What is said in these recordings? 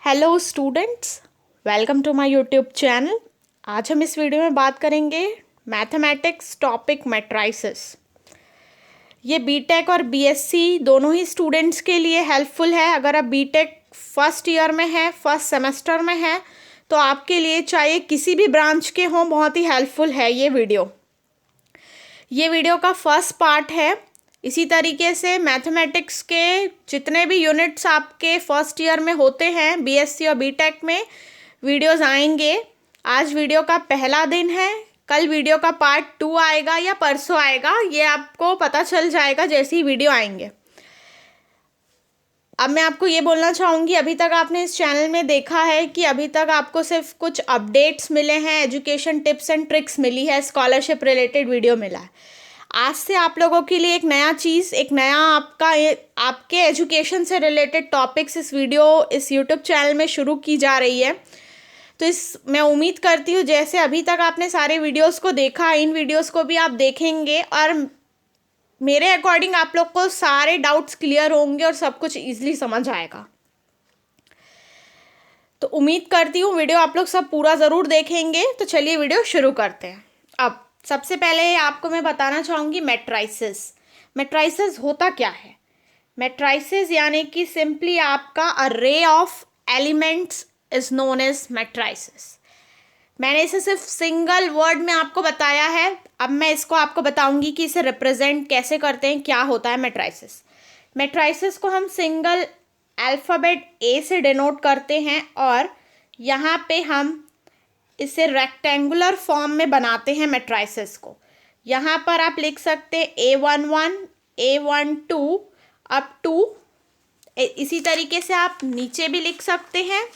Hello students, welcome to my YouTube channel. आज हम इस वीडियो में बात करेंगे मैथमेटिक्स टॉपिक मैट्राइसेस। ये बीटेक और बीएससी दोनों ही स्टूडेंट्स के लिए हेल्पफुल है। अगर आप बीटेक फर्स्ट ईयर में है, फर्स्ट सेमेस्टर में है, तो आपके लिए चाहे किसी भी ब्रांच के हों, बहुत ही हेल्पफुल है ये वीडियो का फर्स्ट पार्ट है। इसी तरीके से मैथमेटिक्स के जितने भी यूनिट्स आपके फर्स्ट ईयर में होते हैं बीएससी और बीटेक में, वीडियोस आएंगे। आज वीडियो का पहला दिन है, कल वीडियो का पार्ट 2 आएगा या परसों आएगा, ये आपको पता चल जाएगा जैसे ही वीडियो आएंगे। अब मैं आपको ये बोलना चाहूँगी, अभी तक आपने इस चैनल में देखा है कि अभी तक आपको सिर्फ कुछ अपडेट्स मिले हैं, एजुकेशन टिप्स एंड ट्रिक्स मिली है, स्कॉलरशिप रिलेटेड वीडियो मिला है। आज से आप लोगों के लिए एक नया चीज़, एक नया आपके एजुकेशन से रिलेटेड टॉपिक्स इस यूट्यूब चैनल में शुरू की जा रही है। तो मैं उम्मीद करती हूँ जैसे अभी तक आपने सारे वीडियोस को देखा, इन वीडियोस को भी आप देखेंगे और मेरे अकॉर्डिंग आप लोग को सारे डाउट्स क्लियर होंगे और सब कुछ ईजिली समझ आएगा। तो उम्मीद करती हूँ वीडियो आप लोग सब पूरा ज़रूर देखेंगे। तो चलिए वीडियो शुरू करते हैं। अब सबसे पहले आपको मैं बताना चाहूँगी मैट्राइसेस। मैट्राइसेस होता क्या है? मैट्राइसेस यानी कि सिंपली आपका array of elements is known as matrices. मैंने इसे सिर्फ सिंगल वर्ड में आपको बताया है। अब मैं इसको आपको बताऊंगी कि इसे रिप्रेजेंट कैसे करते हैं, क्या होता है मैट्राइसेस। मैट्राइसेस को हम सिंगल अल्फ़ाबेट ए से डिनोट करते हैं और यहाँ पे हम इसे रेक्टेंगुलर फॉर्म में बनाते हैं मैट्राइसेस को। यहाँ पर आप लिख सकते हैं A11, A12 अप टू, इसी तरीके से आप नीचे भी लिख सकते हैं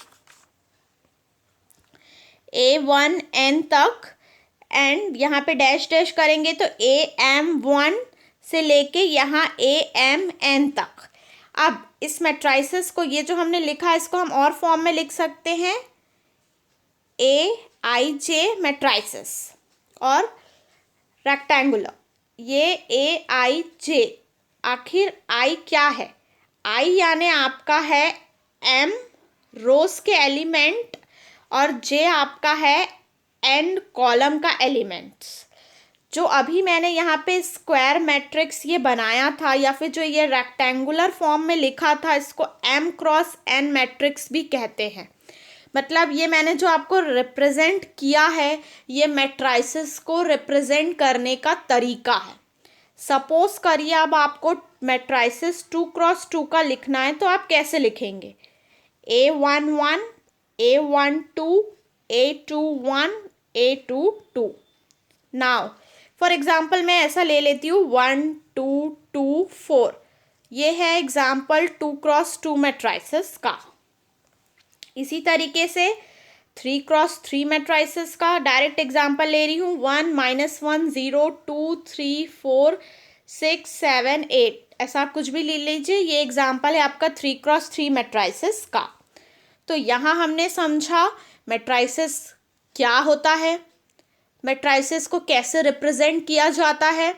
A1N तक, एंड यहाँ पे डैश डैश करेंगे तो AM1 से लेके यहाँ AMN तक। अब इस मैट्राइसेस को, ये जो हमने लिखा है, इसको हम और फॉर्म में लिख सकते हैं AIJ मैट्राइसेस और रेक्टेंगुलर, ये AIJ। आखिर I क्या है? I यानी आपका है M रोज के एलिमेंट और J आपका है N कॉलम का एलिमेंट्स। जो अभी मैंने यहाँ पे स्क्वायर मैट्रिक्स ये बनाया था या फिर जो ये रेक्टेंगुलर फॉर्म में लिखा था, इसको M क्रॉस N मैट्रिक्स भी कहते हैं। मतलब ये मैंने जो आपको रिप्रेजेंट किया है, ये मैट्राइसेस को रिप्रेजेंट करने का तरीका है। सपोज करिए अब आपको मैट्राइसेस 2 क्रॉस 2 का लिखना है, तो आप कैसे लिखेंगे? A11, A12, A21, A22। Now for example मैं ऐसा ले लेती हूँ 1 2 2 4। ये है एग्जाम्पल 2 क्रॉस 2 मैट्राइसेस का। इसी तरीके से 3 क्रॉस 3 मैट्राइसेस का डायरेक्ट एग्जाम्पल ले रही हूँ 1 -1 0 2 3 4 6 7 8, ऐसा कुछ भी ले लीजिए। ये एग्जाम्पल है आपका 3 क्रॉस 3 मैट्राइसेस का। तो यहाँ हमने समझा मैट्राइसेस क्या होता है, मैट्राइसेस को कैसे रिप्रेजेंट किया जाता है,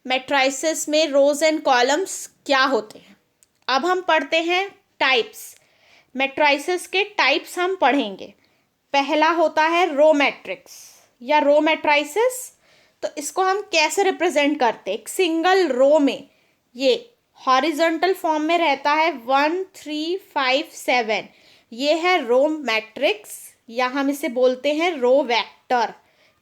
मैट्राइसेस में रोज एंड कॉलम्स क्या होते हैं। अब हम पढ़ते हैं टाइप्स। मैट्राइसेस के टाइप्स हम पढ़ेंगे। पहला होता है रो मैट्रिक्स या रो मैट्राइसेस। तो इसको हम कैसे रिप्रेजेंट करते हैं? एक सिंगल रो में ये हॉरिजॉन्टल फॉर्म में रहता है 1 3 5 7, ये है रो मैट्रिक्स या हम इसे बोलते हैं रो वेक्टर।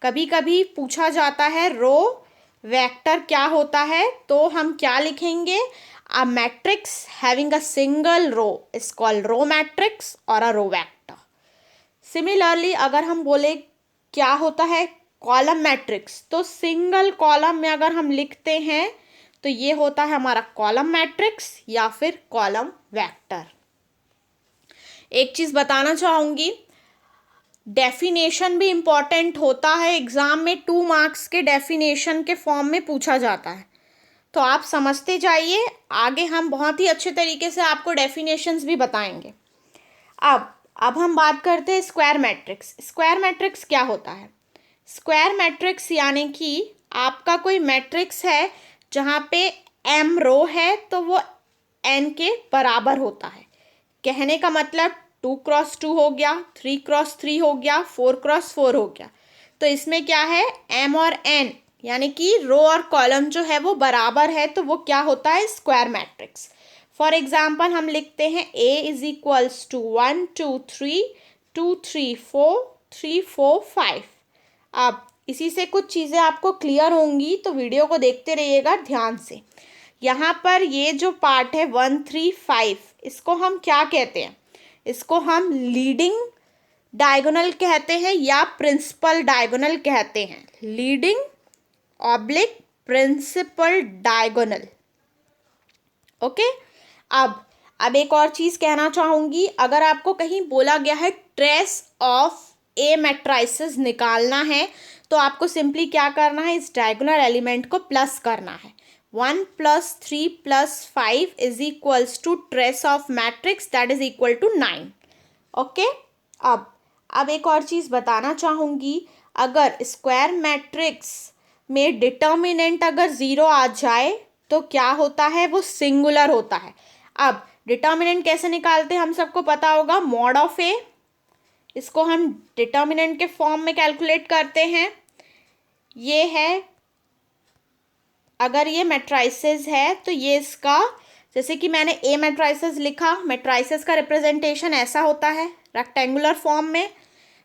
कभी कभी पूछा जाता है रो वेक्टर क्या होता है, तो हम क्या लिखेंगे? A matrix having a single row is called row matrix or a row vector. Similarly, अगर हम बोले क्या होता है कॉलम मैट्रिक्स, तो सिंगल कॉलम में अगर हम लिखते हैं तो ये होता है हमारा कॉलम मैट्रिक्स या फिर कॉलम वेक्टर। एक चीज़ बताना चाहूँगी, डेफिनेशन भी इम्पॉर्टेंट होता है। एग्ज़ाम में 2 मार्क्स के डेफिनेशन के फॉर्म में पूछा जाता है, तो आप समझते जाइए। आगे हम बहुत ही अच्छे तरीके से आपको डेफिनेशंस भी बताएंगे। अब हम बात करते हैं स्क्वायर मैट्रिक्स। स्क्वायर मैट्रिक्स क्या होता है? स्क्वायर मैट्रिक्स यानी कि आपका कोई मैट्रिक्स है जहाँ पे m रो है तो वो n के बराबर होता है। कहने का मतलब 2x2 हो गया, 3x3 हो गया, 4x4 हो गया। तो इसमें क्या है, m और n यानी कि रो और कॉलम जो है वो बराबर है, तो वो क्या होता है, स्क्वायर मैट्रिक्स। फॉर एग्जाम्पल हम लिखते हैं A इज इक्वल्स टू 1 2 3 2 3 4 3 4 5। अब इसी से कुछ चीज़ें आपको क्लियर होंगी, तो वीडियो को देखते रहिएगा ध्यान से। यहाँ पर ये जो पार्ट है 1 3 5, इसको हम क्या कहते हैं, इसको हम लीडिंग डायगोनल कहते हैं या प्रिंसिपल डायगोनल कहते हैं। Leading oblique principal diagonal. Okay. अब एक और चीज़ कहना चाहूँगी, अगर आपको कहीं बोला गया है ट्रेस ऑफ ए मैट्राइसेस निकालना है, तो आपको सिंपली क्या करना है, इस डायगोनल एलिमेंट को प्लस करना है। 1 + 3 + 5 is equals to trace of matrix that is equal to 9। Okay. अब एक और चीज़ बताना चाहूँगी, अगर स्क्वायर मैट्रिक्स में डिटर्मिनेंट अगर 0 आ जाए तो क्या होता है, वो सिंगुलर होता है। अब डिटर्मिनेंट कैसे निकालते हैं, हम सबको पता होगा, मॉड ऑफ ए, इसको हम डिटर्मिनेंट के फॉर्म में कैलकुलेट करते हैं। ये है, अगर ये मैट्राइसेस है तो ये इसका, जैसे कि मैंने ए मैट्राइसेस लिखा, मैट्राइसेस का रिप्रेजेंटेशन ऐसा होता है रेक्टेंगुलर फॉर्म में।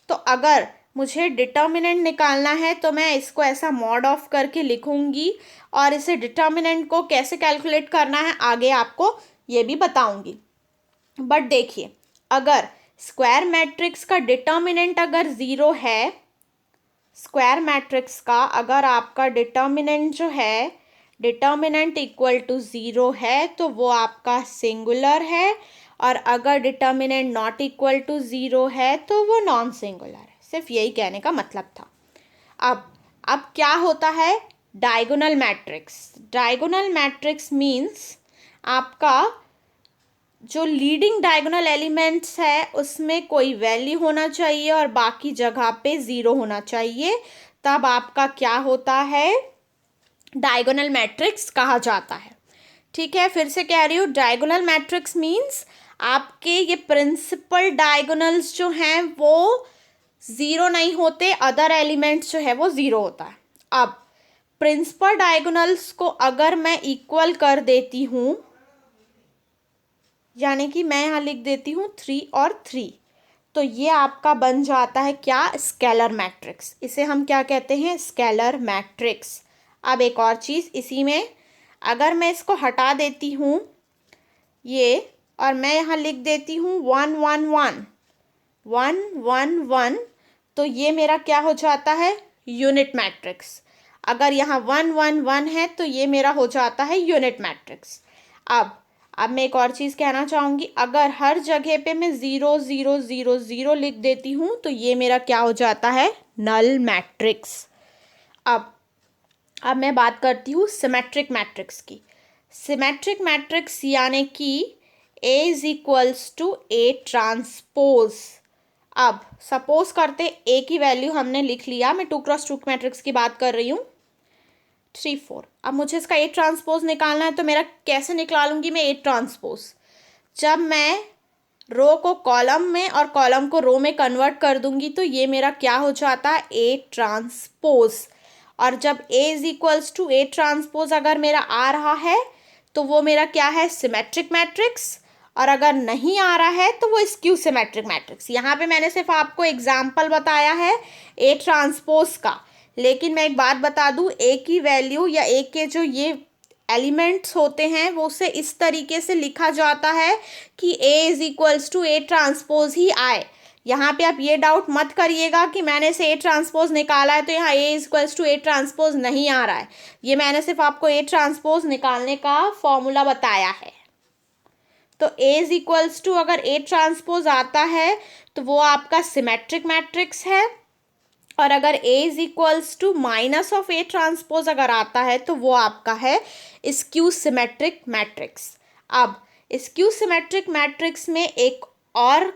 तो अगर मुझे डिटर्मिनेंट निकालना है तो मैं इसको ऐसा मॉड ऑफ करके लिखूंगी, और इसे डिटर्मिनेंट को कैसे कैलकुलेट करना है आगे आपको ये भी बताऊंगी। बट देखिए, अगर स्क्वायर मैट्रिक्स का डिटर्मिनेंट अगर 0 है, स्क्वायर मैट्रिक्स का अगर आपका डिटर्मिनेंट जो है, डिटर्मिनेंट इक्वल टू 0 है, तो वो आपका सिंगुलर है, और अगर डिटर्मिनेंट नॉट इक्वल टू 0 है तो वो नॉन सिंगुलर है। सिर्फ यही कहने का मतलब था। अब क्या होता है diagonal matrix. Diagonal matrix means आपका जो लीडिंग डायगोनल एलिमेंट्स है उसमें कोई वैल्यू होना चाहिए और बाकी जगह पे 0 होना चाहिए, तब आपका क्या होता है, डायगोनल मैट्रिक्स कहा जाता है। ठीक है, फिर से कह रही हूँ, डायगोनल मैट्रिक्स मीन्स आपके ये प्रिंसिपल डायगोनल्स जो हैं वो 0 नहीं होते, अदर एलिमेंट्स जो है वो 0 होता है। अब प्रिंसिपल डायगोनल्स को अगर मैं इक्वल कर देती हूँ, यानी कि मैं यहाँ लिख देती हूँ 3 और 3, तो ये आपका बन जाता है क्या, स्केलर मैट्रिक्स। इसे हम क्या कहते हैं, स्केलर मैट्रिक्स। अब एक और चीज़ इसी में, अगर मैं इसको हटा देती हूँ ये, और मैं यहाँ लिख देती हूँ 1 1 1 1 1 1, तो ये मेरा क्या हो जाता है, यूनिट मैट्रिक्स। अगर यहाँ 1 1 1 है तो ये मेरा हो जाता है यूनिट मैट्रिक्स। अब मैं एक और चीज़ कहना चाहूँगी, अगर हर जगह पे मैं 0 0 0 0 लिख देती हूँ तो ये मेरा क्या हो जाता है, नल मैट्रिक्स। अब मैं बात करती हूँ सिमेट्रिक मैट्रिक्स की। सिमेट्रिक मैट्रिक्स यानी कि A is equals to A transpose. अब सपोज करते A की वैल्यू हमने लिख लिया, मैं 2x2 मैट्रिक्स की बात कर रही हूँ, 3 4। अब मुझे इसका A ट्रांसपोज निकालना है, तो मेरा कैसे निकालूंगी मैं A ट्रांसपोज, जब मैं रो को कॉलम में और कॉलम को रो में कन्वर्ट कर दूंगी तो ये मेरा क्या हो जाता है, A ट्रांसपोज। और जब A is equals to A transpose अगर मेरा आ रहा है तो वो मेरा क्या है, सिमेट्रिक मैट्रिक्स, और अगर नहीं आ रहा है तो वो स्क्यू सिमेट्रिक मैट्रिक्स। यहाँ पे मैंने सिर्फ आपको एग्जाम्पल बताया है A ट्रांसपोज का, लेकिन मैं एक बात बता दूँ, A की वैल्यू या A के जो ये एलिमेंट्स होते हैं वो उसे इस तरीके से लिखा जाता है कि A is equals to A transpose ही आए। यहाँ पे आप ये डाउट मत करिएगा कि मैंने से A ट्रांसपोज निकाला है तो यहाँ A is equals to A transpose नहीं आ रहा है। ये मैंने सिर्फ आपको A ट्रांसपोज निकालने का फॉर्मूला बताया है। तो A इज इक्वल्स टू अगर A ट्रांसपोज आता है तो वो आपका सिमेट्रिक मैट्रिक्स है, और अगर A is equals to minus of A transpose अगर आता है तो वो आपका है स्क्यू सिमेट्रिक मैट्रिक्स। अब स्क्यू सिमेट्रिक मैट्रिक्स में एक और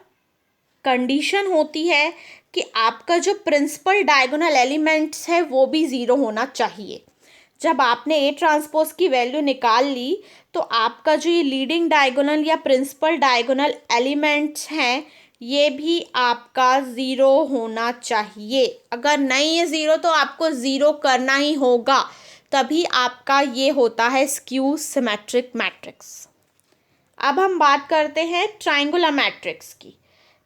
कंडीशन होती है कि आपका जो प्रिंसिपल डायगोनल एलिमेंट्स है वो भी 0 होना चाहिए। जब आपने A ट्रांसपोज की वैल्यू निकाल ली तो आपका जो ये लीडिंग डायगोनल या प्रिंसिपल डायगोनल एलिमेंट्स हैं, ये भी आपका ज़ीरो होना चाहिए। अगर नहीं है ज़ीरो तो आपको ज़ीरो करना ही होगा, तभी आपका ये होता है स्क्यू सिमेट्रिक मैट्रिक्स। अब हम बात करते हैं ट्रायंगुलर मैट्रिक्स की।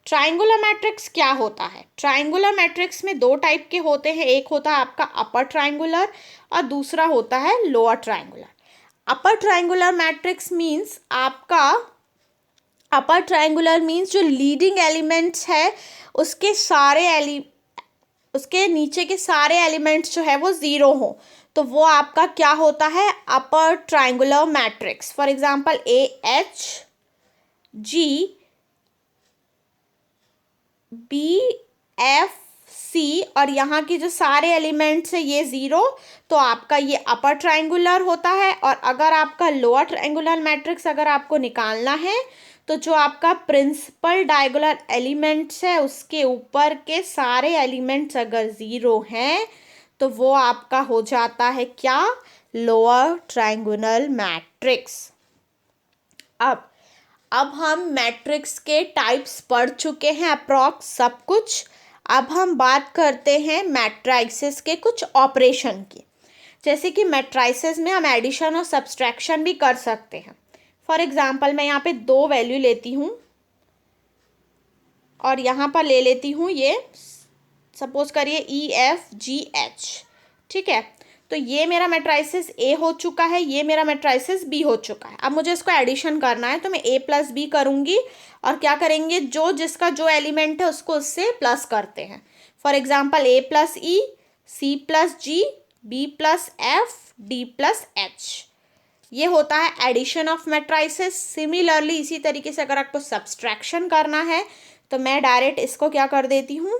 ट्रायंगुलर मैट्रिक्स क्या होता है? ट्रायंगुलर मैट्रिक्स में दो टाइप के होते हैं, एक होता है आपका अपर ट्रायंगुलर और दूसरा होता है lower triangular. Upper triangular matrix means आपका अपर ट्रायंगुलर मीन्स जो लीडिंग एलिमेंट्स है उसके नीचे के सारे एलिमेंट्स जो है वो ज़ीरो हो, तो वो आपका क्या होता है? Upper triangular matrix. For example AH G BFC और यहाँ की जो सारे एलिमेंट्स है ये ज़ीरो, तो आपका ये अपर ट्रायंगुलर होता है। और अगर आपका लोअर ट्रायंगुलर मैट्रिक्स अगर आपको निकालना है, तो जो आपका प्रिंसिपल डायगोनल एलिमेंट्स है उसके ऊपर के सारे एलिमेंट्स अगर ज़ीरो हैं, तो वो आपका हो जाता है क्या? Lower triangular matrix. अब हम मैट्रिक्स के टाइप्स पढ़ चुके हैं अप्रॉक्स सब कुछ। अब हम बात करते हैं मैट्रिसेस के कुछ ऑपरेशन की। जैसे कि मैट्रिसेस में हम एडिशन और सब्सट्रैक्शन भी कर सकते हैं। फॉर एग्जांपल मैं यहाँ पे 2 वैल्यू लेती हूँ और यहाँ पर ले लेती हूँ ये सपोज करिए EFGH, ठीक है। तो ये मेरा मैट्रिसेस A हो चुका है, ये मेरा मैट्रिसेस B हो चुका है। अब मुझे इसको एडिशन करना है, तो मैं A + B करूँगी और क्या करेंगे, जो जिसका जो एलिमेंट है उसको उससे प्लस करते हैं। For example A + E, C + G, B + F, D + H। ये होता है एडिशन ऑफ मैट्रिसेस। सिमिलरली इसी तरीके से अगर आपको सब्सट्रैक्शन करना है, तो मैं डायरेक्ट इसको क्या कर देती हूँ,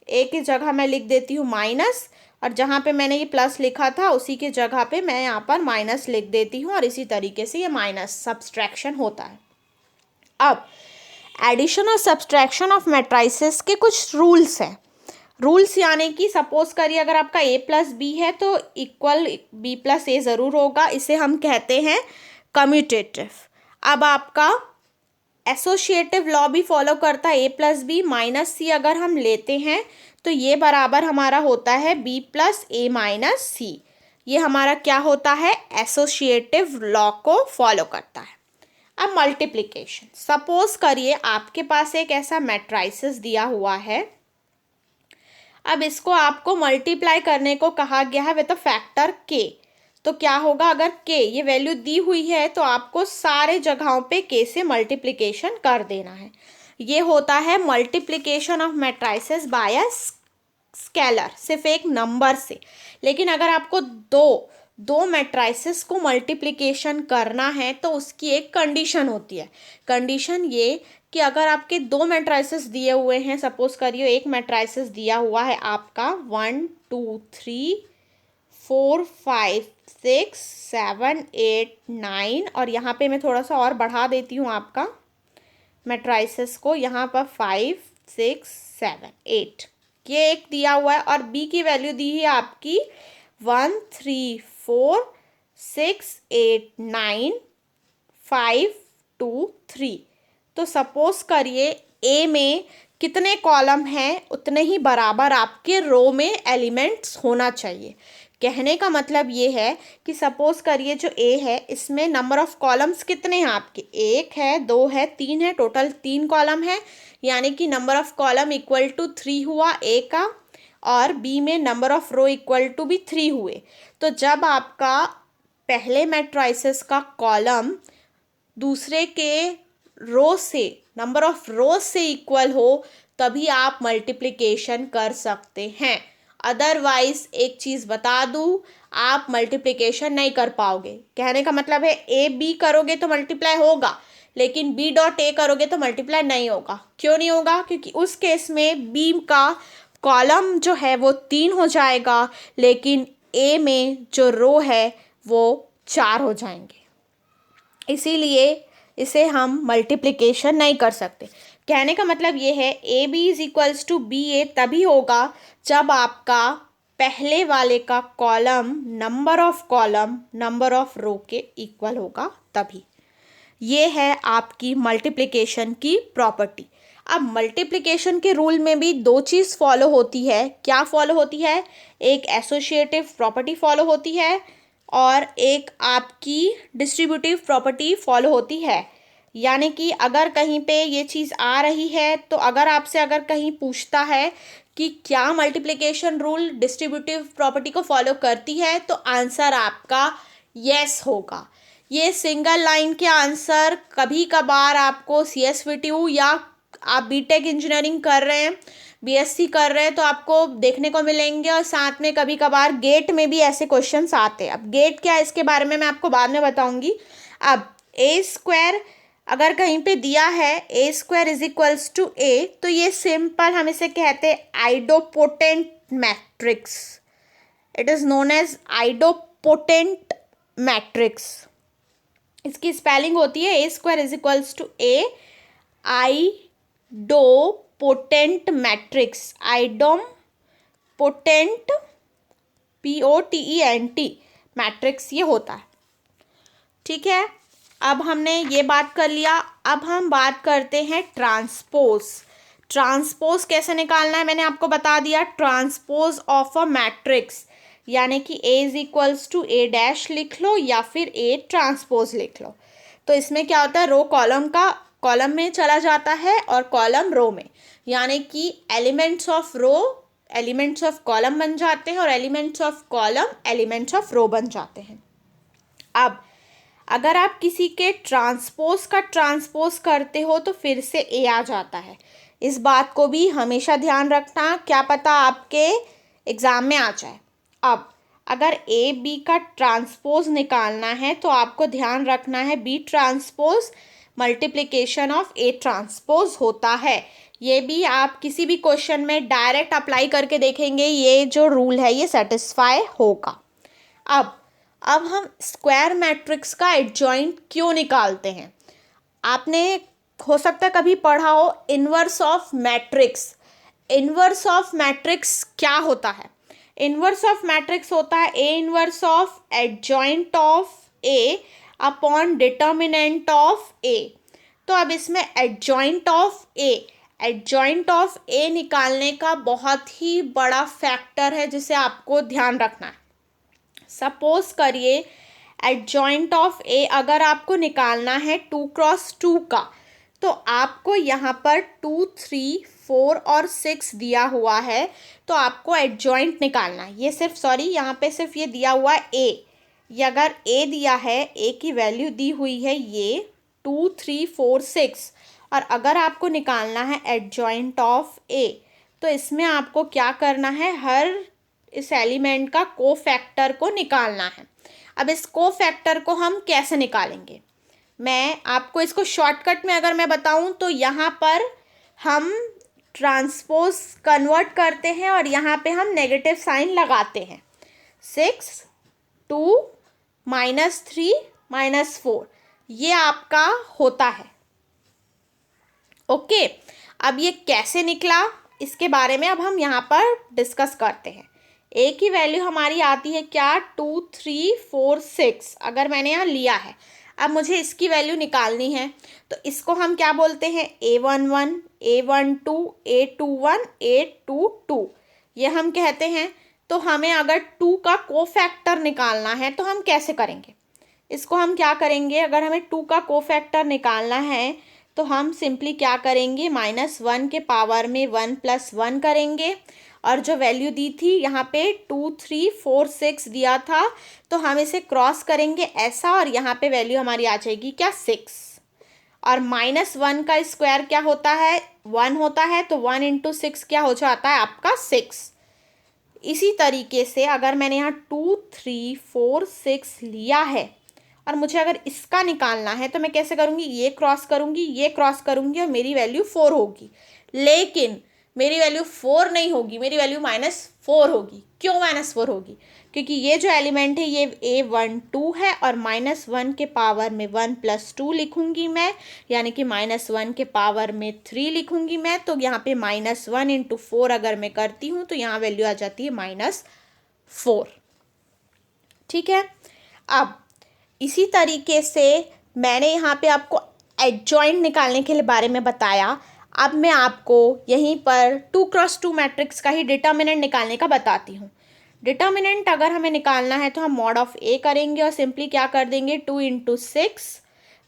ए की जगह मैं लिख देती हूँ माइनस, और जहाँ पे मैंने ये प्लस लिखा था उसी की जगह पे मैं यहाँ पर माइनस लिख देती हूँ, और इसी तरीके से ये माइनस सब्सट्रैक्शन होता है। अब एडिशन और सब्सट्रैक्शन ऑफ मैट्रिसेस के कुछ रूल्स हैं। रूल्स यानी कि सपोज करिए अगर आपका A + B है तो इक्वल B + A ज़रूर होगा, इसे हम कहते हैं कम्यूटेटिव। अब आपका एसोसिएटिव लॉ भी फॉलो करता है। A + B - C अगर हम लेते हैं तो ये बराबर हमारा होता है B + A - C। ये हमारा क्या होता है? एसोसिएटिव लॉ को फॉलो करता है। अब मल्टीप्लिकेशन, सपोज करिए आपके पास एक ऐसा मैट्रिसेस दिया हुआ है। अब इसको आपको मल्टीप्लाई करने को कहा गया है विद अ फैक्टर K। तो क्या होगा, अगर K ये वैल्यू दी हुई है तो आपको सारे जगहों पे K से मल्टीप्लिकेशन कर देना है। ये होता है multiplication of matrices by a scalar, सिर्फ एक नंबर से। लेकिन अगर आपको दो मैट्रिसेस को मल्टीप्लिकेशन करना है तो उसकी एक कंडीशन होती है। कंडीशन ये कि अगर आपके 2 मैट्रिसेस दिए हुए हैं, सपोज करिए एक मैट्रिसेस दिया हुआ है आपका 1 2 3 4 5 6 7 8 9, और यहाँ पे मैं थोड़ा सा और बढ़ा देती हूँ आपका मैट्रिसेस को, यहाँ पर 5 6 7 8 ये एक दिया हुआ है, और B की वैल्यू दी है आपकी 1 3 4 6 8 9 5 2 3। तो सपोज करिए A में कितने कॉलम हैं उतने ही बराबर आपके रो में एलिमेंट्स होना चाहिए। कहने का मतलब ये है कि सपोज करिए जो A है इसमें नंबर ऑफ कॉलम्स कितने हैं आपके, 1 है 2 है 3 है, टोटल 3 कॉलम है, यानी कि number of column equal to 3 हुआ A का, और B में number of row equal to भी 3 हुए। तो जब आपका पहले मैट्रिसेस का कॉलम दूसरे के रो से नंबर ऑफ रोज से इक्वल हो तभी आप मल्टीप्लिकेशन कर सकते हैं। अदरवाइज एक चीज़ बता दूँ, आप मल्टीप्लिकेशन नहीं कर पाओगे। कहने का मतलब है AB करोगे तो मल्टीप्लाई होगा, लेकिन B.A करोगे तो मल्टीप्लाई नहीं होगा। क्यों नहीं होगा? क्योंकि उस केस में B का कॉलम जो है वो 3 हो जाएगा, लेकिन A में जो रो है वो 4 हो जाएंगे। इसीलिए इसे हम मल्टीप्लिकेशन नहीं कर सकते। कहने का मतलब ये है AB = BA तभी होगा जब आपका पहले वाले का कॉलम नंबर ऑफ रो के इक्वल होगा, तभी। ये है आपकी मल्टीप्लिकेशन की प्रॉपर्टी। अब मल्टीप्लिकेशन के रूल में भी दो चीज़ फॉलो होती है। क्या फॉलो होती है? एक एसोसिएटिव प्रॉपर्टी फॉलो होती है और एक आपकी डिस्ट्रीब्यूटिव प्रॉपर्टी फॉलो होती है। यानी कि अगर कहीं पे ये चीज़ आ रही है तो अगर कहीं पूछता है कि क्या मल्टीप्लिकेशन रूल डिस्ट्रीब्यूटिव प्रॉपर्टी को फॉलो करती है, तो आंसर आपका यस होगा। ये सिंगल लाइन के आंसर कभी कभार आपको CSVTU या आप बीटेक इंजीनियरिंग कर रहे हैं, BSc कर रहे हैं, तो आपको देखने को मिलेंगे। और साथ में कभी कभार गेट में भी ऐसे क्वेश्चंस आते हैं। अब गेट क्या है इसके बारे में मैं आपको बाद में बताऊंगी। अब ए स्क्वायर अगर कहीं पे दिया है A square is equals to A, तो ये सिंपल हम इसे कहते हैं idempotent matrix. It is known as idempotent matrix. इसकी स्पेलिंग होती है A square is equals to A idempotent matrix. Idempotent POTENT matrix ये होता है। ठीक है, अब हमने ये बात कर लिया। अब हम बात करते हैं ट्रांसपोज। ट्रांसपोज कैसे निकालना है मैंने आपको बता दिया। ट्रांसपोज ऑफ अ मैट्रिक्स यानी कि A is equals to A dash लिख लो या फिर A ट्रांसपोज लिख लो। तो इसमें क्या होता है, रो कॉलम में चला जाता है और कॉलम रो में, यानी कि elements of row elements of column बन जाते हैं और elements of column elements of row बन जाते हैं। अब अगर आप किसी के ट्रांसपोज का ट्रांसपोज करते हो तो फिर से A आ जाता है। इस बात को भी हमेशा ध्यान रखना, क्या पता आपके एग्ज़ाम में आ जाए। अब अगर A B का ट्रांसपोज निकालना है तो आपको ध्यान रखना है B transpose multiplication of A transpose होता है। ये भी आप किसी भी क्वेश्चन में डायरेक्ट अप्लाई करके देखेंगे, ये जो रूल है ये सेटिस्फाई होगा। अब हम स्क्वायर मैट्रिक्स का एडजॉइंट क्यों निकालते हैं। आपने हो सकता है कभी पढ़ा हो inverse of matrix. Inverse of matrix क्या होता है? इन्वर्स ऑफ मैट्रिक्स होता है A inverse of adjoint of A upon determinant of A. तो अब इसमें एडजॉइंट ऑफ ए निकालने का बहुत ही बड़ा फैक्टर है जिसे आपको ध्यान रखना है। सपोज करिए एडजॉइंट ऑफ ए अगर आपको निकालना है 2 क्रॉस 2 का, तो आपको यहाँ पर 2, 3, 4 और 6 दिया हुआ है, तो आपको एडजॉइंट निकालना है। ये यहाँ पे सिर्फ ये दिया हुआ है ए। ये अगर ए दिया है, ए की वैल्यू दी हुई है ये 2, 3, 4, 6, और अगर आपको निकालना है एडजॉइंट ऑफ ए, तो इसमें आपको क्या करना है, हर इस एलिमेंट का कोफैक्टर को निकालना है। अब इस कोफैक्टर को हम कैसे निकालेंगे, मैं आपको इसको शॉर्टकट में अगर मैं बताऊं तो यहाँ पर हम ट्रांसपोज कन्वर्ट करते हैं और यहाँ पे हम नेगेटिव साइन लगाते हैं। 6, 2, -3, -4 ये आपका होता है। ओके, अब ये कैसे निकला इसके बारे में अब हम यहाँ पर डिस्कस करते हैं। ए की वैल्यू हमारी आती है क्या, 2, 3, 4, 6 अगर मैंने यहाँ लिया है। अब मुझे इसकी वैल्यू निकालनी है, तो इसको हम क्या बोलते हैं, A11, A12, A21, A22 ये हम कहते हैं। तो हमें अगर 2 का कोफैक्टर निकालना है तो हम कैसे करेंगे, इसको हम क्या करेंगे, अगर हमें 2 का कोफैक्टर निकालना है तो हम सिंपली क्या करेंगे, -1 के पावर में 1 + 1 करेंगे, और जो वैल्यू दी थी यहाँ पे 2, 3, 4, 6 दिया था, तो हम इसे क्रॉस करेंगे ऐसा, और यहाँ पे वैल्यू हमारी आ जाएगी क्या, 6। और -1 का स्क्वायर क्या होता है, 1 होता है, तो 1 × 6 क्या हो जाता है आपका 6। इसी तरीके से अगर मैंने यहाँ 2, 3, 4, 6 लिया है और मुझे अगर इसका निकालना है तो मैं कैसे करूँगी, ये क्रॉस करूँगी और मेरी वैल्यू 4 होगी। लेकिन मेरी वैल्यू 4 नहीं होगी, मेरी वैल्यू -4 होगी। क्यों -4 होगी, क्योंकि ये जो एलिमेंट है ये A12 है और -1 के पावर में 1 + 2 लिखूंगी मैं, यानी कि -1 के पावर में 3 लिखूंगी मैं। तो यहाँ पे -1 × 4 अगर मैं करती हूँ तो यहाँ वैल्यू आ जाती है -4। ठीक है, अब इसी तरीके से मैंने यहाँ पे आपको एडजॉइंट निकालने के बारे में बताया। अब मैं आपको यहीं पर 2x2 मैट्रिक्स का ही डिटर्मिनेंट निकालने का बताती हूँ। डिटर्मिनेंट अगर हमें निकालना है तो हम मॉड ऑफ ए करेंगे और सिंपली क्या कर देंगे, 2 × 6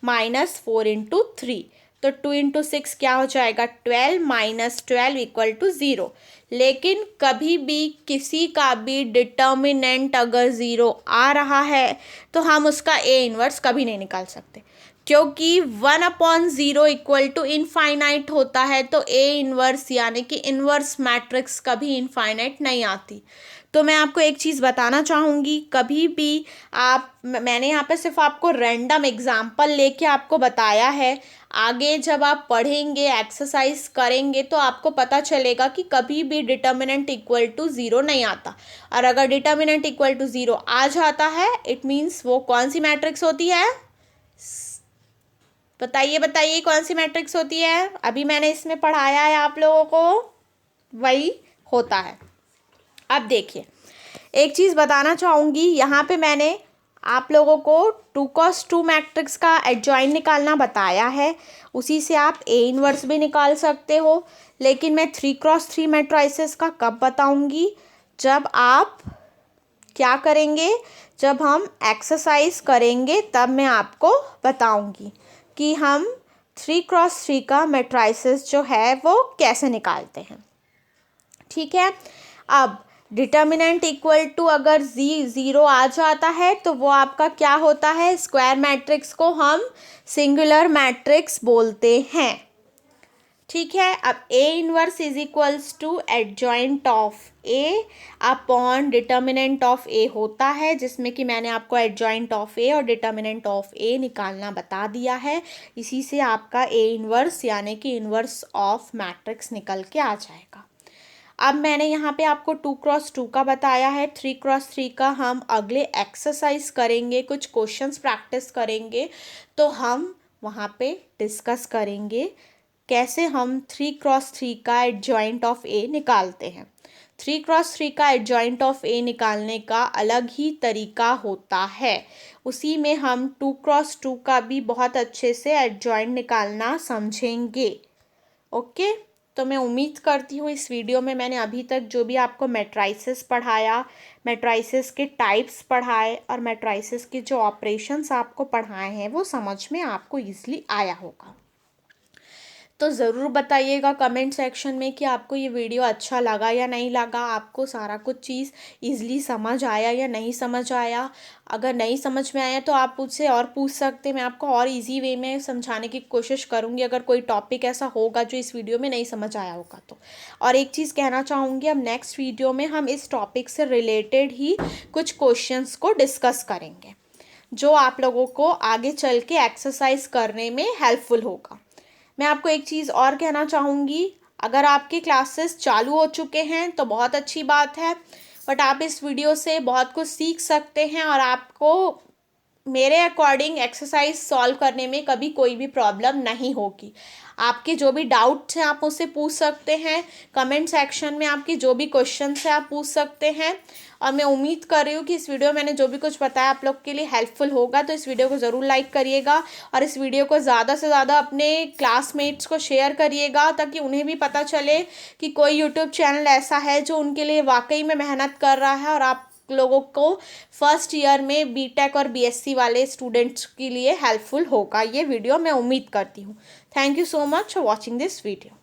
माइनस 4 × 3। तो 2 × 6 क्या हो जाएगा, 12 माइनस 12 इक्वल टू 0। लेकिन कभी भी किसी का भी डिटर्मिनेंट अगर 0 आ रहा है तो हम उसका ए इन्वर्स कभी नहीं निकाल सकते, क्योंकि 1/0 इक्वल टू इनफाइनाइट होता है। तो ए इन्वर्स यानी कि इन्वर्स मैट्रिक्स कभी इनफाइनाइट नहीं आती। तो मैं आपको एक चीज़ बताना चाहूँगी, कभी भी मैंने यहाँ पे सिर्फ आपको रैंडम एग्जाम्पल लेके आपको बताया है। आगे जब आप पढ़ेंगे, एक्सरसाइज करेंगे तो आपको पता चलेगा कि कभी भी डिटर्मिनेंट इक्वल टू 0 नहीं आता। और अगर डिटर्मिनेंट इक्वल टू 0 आ जाता है, इट मीन्स वो कौन सी मैट्रिक्स होती है, बताइए कौन सी मैट्रिक्स होती है। अभी मैंने इसमें पढ़ाया है आप लोगों को, वही होता है। अब देखिए, एक चीज़ बताना चाहूँगी, यहाँ पे मैंने आप लोगों को 2x2 मैट्रिक्स का एडजॉइन निकालना बताया है, उसी से आप ए इन्वर्स भी निकाल सकते हो। लेकिन मैं 3x3 मैट्राइसेस का कब बताऊँगी, जब आप क्या करेंगे, जब हम एक्सरसाइज करेंगे तब मैं आपको बताऊँगी कि हम 3x3 का मैट्राइसेस जो है वो कैसे निकालते हैं। ठीक है, अब डिटर्मिनेंट इक्वल टू अगर 0 आ जाता है तो वो आपका क्या होता है, स्क्वायर मैट्रिक्स को हम सिंगुलर मैट्रिक्स बोलते हैं। ठीक है, अब A inverse is equals to adjoint of A upon determinant of A होता है, जिसमें कि मैंने आपको एडजॉइंट ऑफ ए और डिटर्मिनेंट ऑफ ए निकालना बता दिया है। इसी से आपका ए इनवर्स यानी कि इनवर्स ऑफ मैट्रिक्स निकल के आ जाएगा। अब मैंने यहाँ पे आपको 2x2 का बताया है, 3x3 का हम अगले एक्सरसाइज करेंगे, कुछ क्वेश्चंस प्रैक्टिस करेंगे, तो हम वहाँ पे डिस्कस करेंगे कैसे हम 3x3 का एडजॉइंट ऑफ ए निकालते हैं। 3x3 का एडजॉइंट ऑफ ए निकालने का अलग ही तरीका होता है, उसी में हम 2x2 का भी बहुत अच्छे से एडजॉइंट निकालना समझेंगे। ओके, तो मैं उम्मीद करती हूँ इस वीडियो में मैंने अभी तक जो भी आपको मैट्राइसेस पढ़ाया, मैट्राइसेस के टाइप्स पढ़ाए और मैट्राइसेस के जो ऑपरेशंस आपको पढ़ाए हैं वो समझ में आपको ईजिली आया होगा। तो ज़रूर बताइएगा कमेंट सेक्शन में कि आपको ये वीडियो अच्छा लगा या नहीं लगा, आपको सारा कुछ चीज़ ईज़िली समझ आया या नहीं समझ आया। अगर नहीं समझ में आया तो आप मुझसे और पूछ सकते हैं, मैं आपको और इजी वे में समझाने की कोशिश करूँगी अगर कोई टॉपिक ऐसा होगा जो इस वीडियो में नहीं समझ आया होगा तो। और एक चीज़ कहना चाहूँगी, अब नेक्स्ट वीडियो में हम इस टॉपिक से रिलेटेड ही कुछ क्वेश्चंस को डिस्कस करेंगे, जो आप लोगों को आगे चल के एक्सरसाइज करने में हेल्पफुल होगा। मैं आपको एक चीज़ और कहना चाहूँगी, अगर आपके क्लासेस चालू हो चुके हैं तो बहुत अच्छी बात है, बट आप इस वीडियो से बहुत कुछ सीख सकते हैं और आपको मेरे अकॉर्डिंग एक्सरसाइज सॉल्व करने में कभी कोई भी प्रॉब्लम नहीं होगी। आपके जो भी डाउट्स हैं आप मुझसे पूछ सकते हैं, कमेंट सेक्शन में आपकी जो भी क्वेश्चंस हैं आप पूछ सकते हैं। और मैं उम्मीद कर रही हूँ कि इस वीडियो में मैंने जो भी कुछ बताया आप लोग के लिए हेल्पफुल होगा। तो इस वीडियो को ज़रूर लाइक करिएगा और इस वीडियो को ज़्यादा से ज़्यादा अपने क्लासमेट्स को शेयर करिएगा, ताकि उन्हें भी पता चले कि कोई यूट्यूब चैनल ऐसा है जो उनके लिए वाकई में मेहनत कर रहा है और आप लोगों को फर्स्ट ईयर में बीटेक और बीएससी वाले स्टूडेंट्स के लिए हेल्पफुल होगा ये वीडियो, मैं उम्मीद करती हूँ। Thank you so much for watching this video.